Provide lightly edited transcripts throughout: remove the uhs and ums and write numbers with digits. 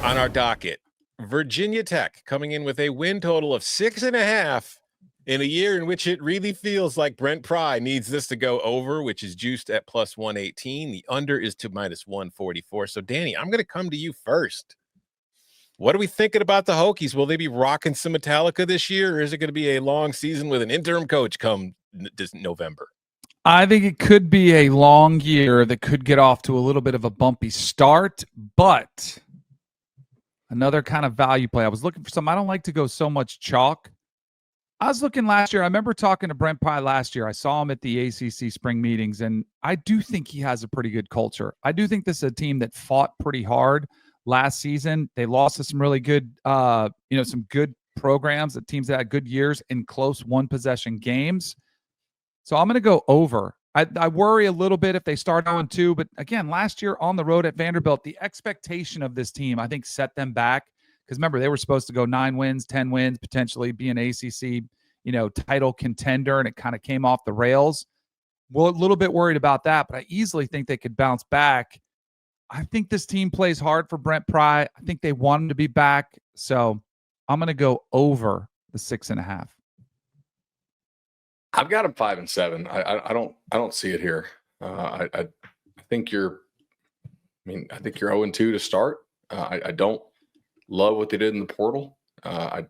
on our docket, Virginia Tech coming in with a win total of 6.5 in a year in which it really feels like Brent Pry needs this to go over, which is juiced at plus 118. The under is to minus 144. So, Danny, I'm going to come to you first. What are we thinking about the Hokies? Will they be rocking some Metallica this year, or is it going to be a long season with an interim coach come this November? I think it could be a long year that could get off to a little bit of a bumpy start, but another kind of value play. I was looking for some. I don't like to go so much chalk. I was looking last year. I remember talking to Brent Pye last year. I saw him at the ACC spring meetings, and I do think he has a pretty good culture. I do think this is a team that fought pretty hard last season. They lost to some really good, some good programs, the teams that had good years in close one-possession games. So I'm going to go over. I worry a little bit if they start 0-2, but again, last year on the road at Vanderbilt, the expectation of this team, I think, set them back. Because remember, they were supposed to go 9 wins, 10 wins, potentially be an ACC, title contender, and it kind of came off the rails. Well, a little bit worried about that, but I easily think they could bounce back. I think this team plays hard for Brent Pry. I think they want him to be back. So I'm going to go over the 6.5. I've got them 5 and 7. I don't see it here. I think you're 0-2 to start. I don't love what they did in the portal. I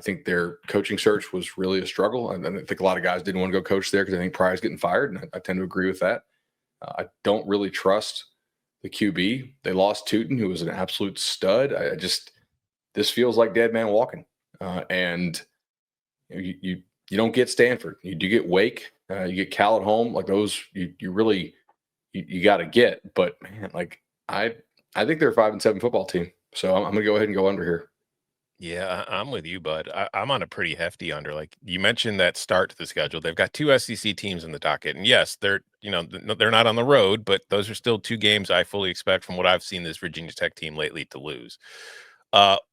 think their coaching search was really a struggle. And I think a lot of guys didn't want to go coach there because I think Pry's getting fired, and I tend to agree with that. I don't really trust the QB. They lost Tootin, who was an absolute stud. This feels like dead man walking. And you don't get Stanford. You do get Wake. You get Cal at home. Like those, you really got to get. But man, I think they're a 5 and 7 football team. So I'm going to go ahead and go under here. Yeah, I'm with you, bud. I'm on a pretty hefty under. Like you mentioned that start to the schedule. They've got 2 SEC teams in the docket. And yes, they're not on the road, but those are still 2 games I fully expect from what I've seen this Virginia Tech team lately to lose.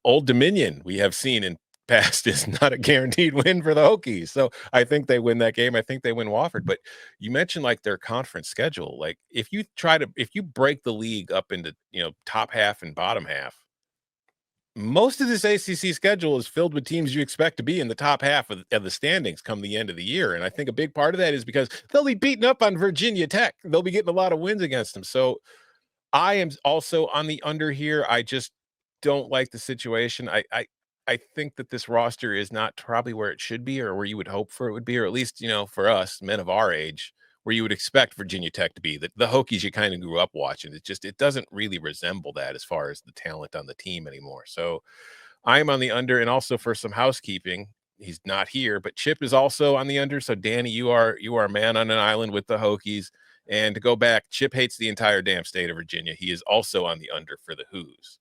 Old Dominion, we have seen in past, is not a guaranteed win for the Hokies. So I think they win that game. I think they win Wofford. But you mentioned their conference schedule. Like if you break the league up into, top half and bottom half, most of this ACC schedule is filled with teams you expect to be in the top half of the standings come the end of the year. And I think a big part of that is because they'll be beating up on Virginia Tech. They'll be getting a lot of wins against them. So I am also on the under here. I just don't like the situation. I think that this roster is not probably where it should be or where you would hope for it would be, or at least, for us, men of our age, where you would expect Virginia Tech to be. The Hokies you kind of grew up watching. It doesn't really resemble that as far as the talent on the team anymore. So I am on the under. And also for some housekeeping, he's not here, but Chip is also on the under. So Danny, you are a man on an island with the Hokies. And to go back, Chip hates the entire damn state of Virginia. He is also on the under for the Who's.